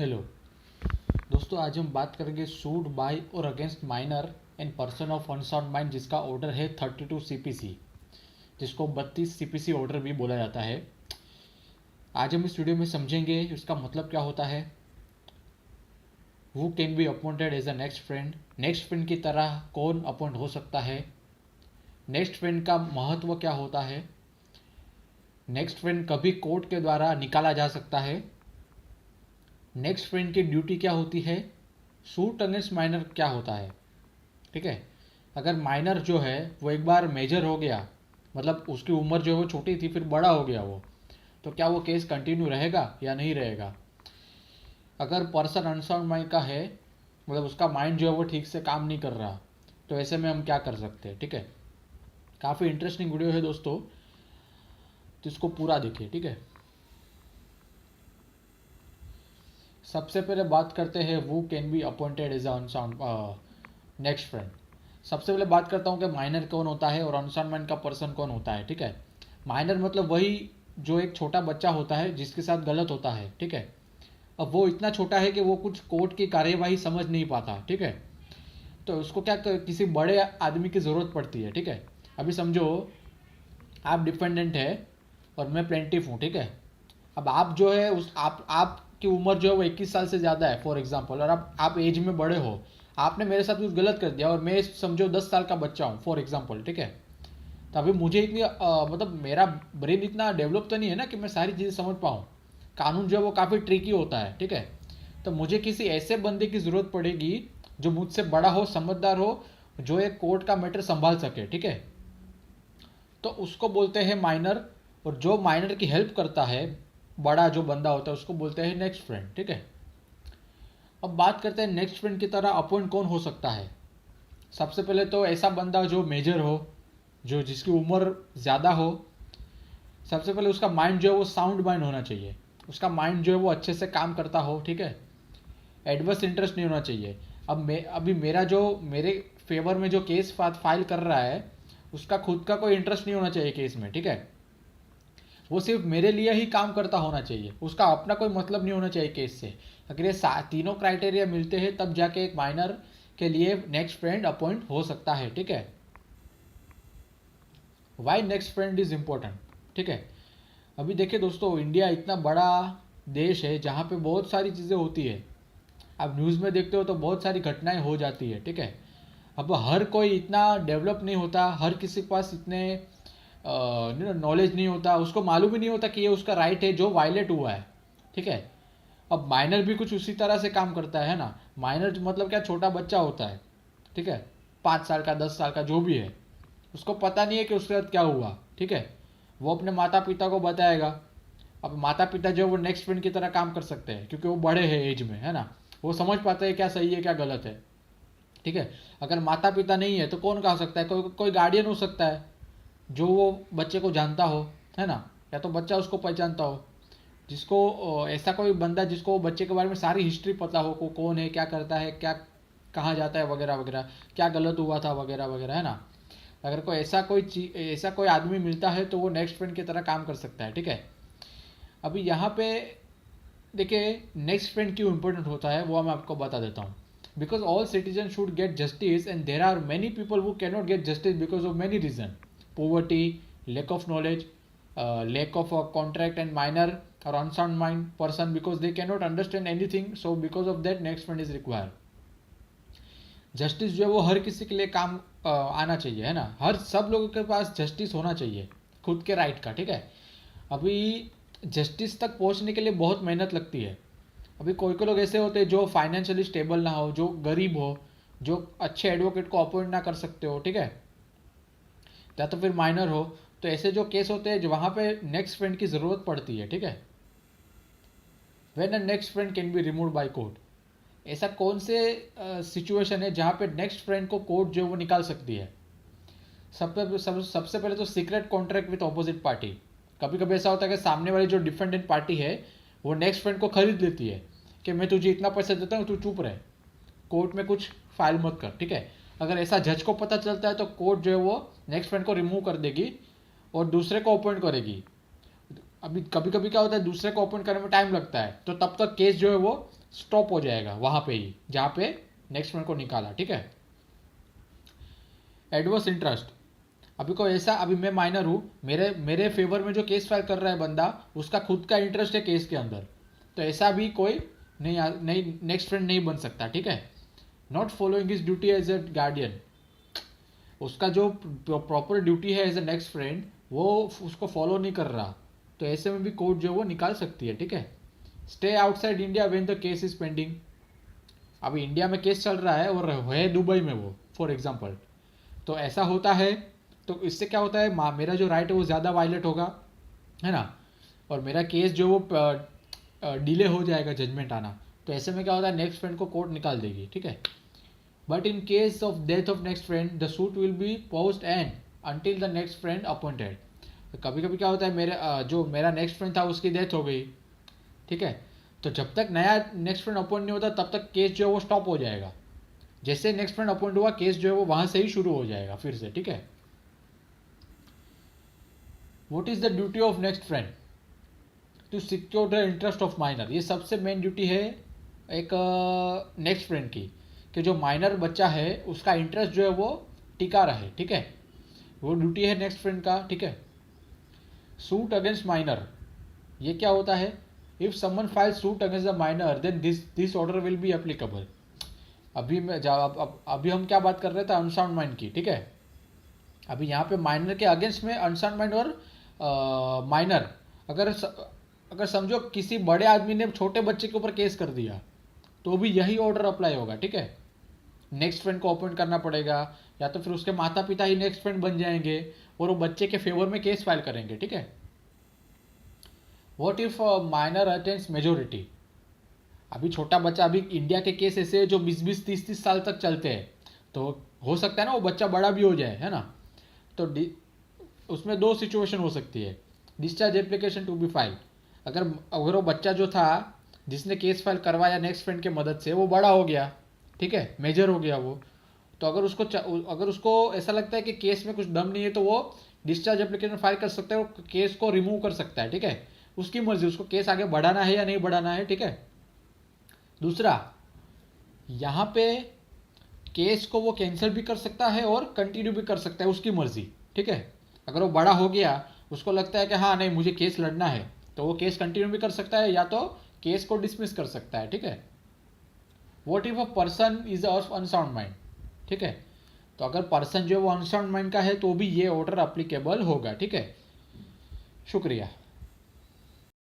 Hello दोस्तों, आज हम बात करेंगे सूट बाय और against minor and person of unsound mind, जिसका ऑर्डर है 32 सीपीसी, जिसको 32 सीपीसी ऑर्डर भी बोला जाता है। आज हम इस वीडियो में समझेंगे उसका मतलब क्या होता है, who can be appointed as a next friend की तरह कौन अपॉइंट हो सकता है, नेक्स्ट फ्रेंड का महत्व क्या होता है, नेक्स्ट फ्रेंड कभी कोर्ट के द्वारा निकाला जा सकता है, नेक्स्ट फ्रेंड की ड्यूटी क्या होती है, सूट अगेंस्ट माइनर क्या होता है। ठीक है, अगर माइनर जो है वो एक बार मेजर हो गया, मतलब उसकी उम्र जो है वो छोटी थी फिर बड़ा हो गया वो, तो क्या वो केस कंटिन्यू रहेगा या नहीं रहेगा। अगर पर्सन अनसाउंड माइंड का है, मतलब उसका माइंड जो है वो ठीक से काम नहीं कर रहा, तो ऐसे में हम क्या कर सकते हैं। ठीक है, काफ़ी इंटरेस्टिंग वीडियो है दोस्तों, तो इसको पूरा देखिए। ठीक है, सबसे पहले बात करते हैं वो can be appointed as unsound next friend. सबसे पहले बात करता हूँ कि माइनर कौन होता है और अनसाउंड माइंड का पर्सन कौन होता है। ठीक है, माइनर मतलब वही जो एक छोटा बच्चा होता है जिसके साथ गलत होता है। ठीक है, अब वो इतना छोटा है कि वो कुछ कोर्ट की कार्यवाही समझ नहीं पाता। ठीक है, तो उसको क्या किसी बड़े आदमी की ज़रूरत पड़ती है। ठीक है, अभी समझो आप डिपेंडेंट है और मैं प्लेंटिफ हूँ। ठीक है, अब आप जो है उस आपकी उम्र जो है वो 21 साल से ज़्यादा है फॉर एग्जांपल, और आप एज में बड़े हो, आपने मेरे साथ कुछ गलत कर दिया और मैं समझो 10 साल का बच्चा हूँ फॉर एग्जांपल। ठीक है, तो अभी मुझे इतनी मतलब मेरा ब्रेन इतना डेवलप तो नहीं है ना कि मैं सारी चीज़ें समझ पाऊँ। कानून जो है वो काफ़ी ट्रिकी होता है। ठीक है, तो मुझे किसी ऐसे बंदे की ज़रूरत पड़ेगी जो मुझसे बड़ा हो, समझदार हो, जो एक कोर्ट का मैटर संभाल सके। ठीक है, तो उसको बोलते हैं माइनर, और जो माइनर की हेल्प करता है, बड़ा जो बंदा होता है, उसको बोलते हैं नेक्स्ट फ्रेंड। ठीक है, अब बात करते हैं नेक्स्ट फ्रेंड की तरह अपॉइंट कौन हो सकता है। सबसे पहले तो ऐसा बंदा जो मेजर हो, जो जिसकी उम्र ज़्यादा हो। सबसे पहले उसका माइंड जो है वो साउंड माइंड होना चाहिए, उसका माइंड जो है वो अच्छे से काम करता हो। ठीक है, एडवर्स इंटरेस्ट नहीं होना चाहिए। अब अभी मेरा जो मेरे फेवर में जो केस फाइल कर रहा है, उसका खुद का कोई इंटरेस्ट नहीं होना चाहिए केस में। ठीक है, वो सिर्फ मेरे लिए ही काम करता होना चाहिए, उसका अपना कोई मतलब नहीं होना चाहिए केस से। अगर ये तीनों क्राइटेरिया मिलते हैं तब जाके एक माइनर के लिए नेक्स्ट फ्रेंड अपॉइंट हो सकता है। ठीक है, why next friend is important. ठीक है, अभी देखिए दोस्तों, इंडिया इतना बड़ा देश है जहाँ पे बहुत सारी चीज़ें होती है। आप न्यूज़ में देखते हो तो बहुत सारी घटनाएं हो जाती है। ठीक है, अब हर कोई इतना डेवलप नहीं होता, हर किसी के पास इतने नॉलेज नहीं होता, उसको मालूम ही नहीं होता कि ये उसका राइट है जो वायलेट हुआ है। ठीक है, अब माइनर भी कुछ उसी तरह से काम करता है ना। माइनर मतलब क्या, छोटा बच्चा होता है। ठीक है, 5 साल का, 10 साल का, जो भी है, उसको पता नहीं है कि उसके साथ क्या हुआ। ठीक है, वो अपने माता पिता को बताएगा। अब माता पिता जो वो नेक्स्ट फ्रेंड की तरह काम कर सकते हैं क्योंकि वो बड़े हैं एज में, है ना, वो समझ पाते हैं क्या सही है क्या गलत है। ठीक है, अगर माता पिता नहीं है तो कौन कहा सकता है, कोई गार्डियन हो सकता है जो वो बच्चे को जानता हो, है ना, या तो बच्चा उसको पहचानता हो, जिसको ऐसा कोई बंदा जिसको बच्चे के बारे में सारी हिस्ट्री पता हो, को कौन है, क्या करता है, क्या कहाँ जाता है, वगैरह वगैरह, क्या गलत हुआ था, वगैरह वगैरह, है ना। अगर कोई ऐसा कोई आदमी मिलता है तो वो नेक्स्ट फ्रेंड की तरह काम कर सकता है। ठीक है, अभी यहाँ पे देखिए नेक्स्ट फ्रेंड क्यों इंपॉर्टेंट होता है वो मैं आपको बता देता हूँ। Because all citizen should get justice and there are many people who cannot get justice because of many reason, poverty, lack of knowledge, lack of contract, and minor or unsound mind person because they cannot understand anything. So because of that, next friend is required. Justice जो है वो हर किसी के लिए काम आना चाहिए, है ना, हर सब लोगों के पास जस्टिस होना चाहिए खुद के राइट का। ठीक है, अभी जस्टिस तक पहुंचने के लिए बहुत मेहनत लगती है। अभी कोई कोई लोग ऐसे होते हैं जो फाइनेंशियली स्टेबल ना हो, जो गरीब हो, जो अच्छे एडवोकेट को अपॉइंट ना कर सकते हो। ठीक है, या तो फिर माइनर हो, तो ऐसे जो केस होते हैं जो वहाँ पे नेक्स्ट फ्रेंड की ज़रूरत पड़ती है। ठीक है, when a next friend can be remove by court, ऐसा कौन से सिचुएशन है जहाँ पे नेक्स्ट फ्रेंड को कोर्ट जो वो निकाल सकती है। सबसे पहले तो secret contract with opposite party. कभी कभी ऐसा होता है कि सामने वाली जो डिफेंडेंट पार्टी है वो नेक्स्ट फ्रेंड को खरीद लेती है कि मैं तुझे इतना पैसा देता हूँ, तू चुप रहे, कोर्ट में कुछ फाइल मत कर। ठीक है, अगर ऐसा जज को पता चलता है तो कोर्ट जो है वो नेक्स्ट फ्रेंड को रिमूव कर देगी और दूसरे को अपॉइंट करेगी। अभी कभी कभी क्या होता है, दूसरे को अपॉइंट करने में टाइम लगता है, तो तब तक केस जो है वो स्टॉप हो जाएगा वहां पे ही जहाँ पे नेक्स्ट फ्रेंड को निकाला, ठीक है। एडवर्स इंटरेस्ट, अभी कोई ऐसा, अभी मैं माइनर हूँ, मेरे मेरे फेवर में जो केस फाइल कर रहा है बंदा, उसका खुद का इंटरेस्ट है केस के अंदर, तो ऐसा भी कोई नहीं नेक्स्ट फ्रेंड नहीं बन सकता, ठीक है। Not following his duty as a guardian, उसका जो प्रॉपर ड्यूटी है एज ए नेक्स्ट फ्रेंड वो उसको फॉलो नहीं कर रहा, तो ऐसे में भी कोर्ट जो है वो निकाल सकती है, ठीक है। Stay outside India when the case is pending, अभी इंडिया में केस चल रहा है और है दुबई में वो, फॉर एग्जाम्पल, तो ऐसा होता है, तो इससे क्या होता है, मेरा जो राइट है वो ज़्यादा वायलेट होगा, है ना, और मेरा केस जो वो डिले हो जाएगा जजमेंट आना, तो ऐसे में क्या होता है, नेक्स्ट फ्रेंड को कोर्ट निकाल देगी, ठीक है। But in case of death of next friend the suit will be post and until the next friend appointed, कभी कभी क्या होता है, मेरे जो मेरा नेक्स्ट फ्रेंड था उसकी डेथ हो गई, ठीक है, तो जब तक नया नेक्स्ट फ्रेंड अपॉइंट नहीं होता तब तक केस जो है वो स्टॉप हो जाएगा, जैसे नेक्स्ट फ्रेंड अपॉइंट हुआ केस जो है वो वहां से ही शुरू हो जाएगा फिर से, ठीक है। What is the duty of next friend, to secure the interest of minor, ये सबसे मेन ड्यूटी है एक नेक्स्ट फ्रेंड की, कि जो माइनर बच्चा है उसका इंटरेस्ट जो है वो टिका रहे, ठीक है, वो ड्यूटी है नेक्स्ट फ्रेंड का, ठीक है। सूट अगेंस्ट माइनर, ये क्या होता है, if someone file suit against the minor then this order will be applicable, अभी मैं अभी हम क्या बात कर रहे थे, अनसाउंड माइंड की, ठीक है। अभी यहाँ पे माइनर के अगेंस्ट में अनसाउंड माइंड और माइनर, अगर समझो किसी बड़े आदमी ने छोटे बच्चे के ऊपर केस कर दिया तो भी यही ऑर्डर अप्लाई होगा, ठीक है। नेक्स्ट फ्रेंड को अपॉइंट करना पड़ेगा, या तो फिर उसके माता पिता ही नेक्स्ट फ्रेंड बन जाएंगे और वो बच्चे के फेवर में केस फाइल करेंगे, ठीक है। What if minor attains majority, अभी छोटा बच्चा, अभी इंडिया के केस ऐसे है जो 20-20 30-30 साल तक चलते हैं, तो हो सकता है ना वो बच्चा बड़ा भी हो जाए, है ना, तो उसमें दो सिचुएशन हो सकती है, discharge application to be file, अगर वो बच्चा जो था जिसने केस फाइल करवाया नेक्स्ट फ्रेंड के मदद से वो बड़ा हो गया, ठीक है, मेजर हो गया वो, तो अगर उसको ऐसा लगता है कि केस में कुछ दम नहीं है तो वो डिस्चार्ज एप्लीकेशन फाइल कर सकता है, वो केस को रिमूव कर सकता है, ठीक है, उसकी मर्जी, उसको केस आगे बढ़ाना है या नहीं बढ़ाना है, ठीक है। दूसरा, यहाँ पे केस को वो कैंसिल भी कर सकता है और कंटिन्यू भी कर सकता है, उसकी मर्जी, ठीक है। अगर वो बड़ा हो गया, उसको लगता है कि हाँ नहीं मुझे केस लड़ना है, तो वो केस कंटिन्यू भी कर सकता है या तो केस को डिसमिस कर सकता है, ठीक है। What if a person is of unsound mind, ठीक है, तो अगर पर्सन जो है वो अनसाउंड माइंड का है तो भी ये ऑर्डर अप्लीकेबल होगा, ठीक है। शुक्रिया।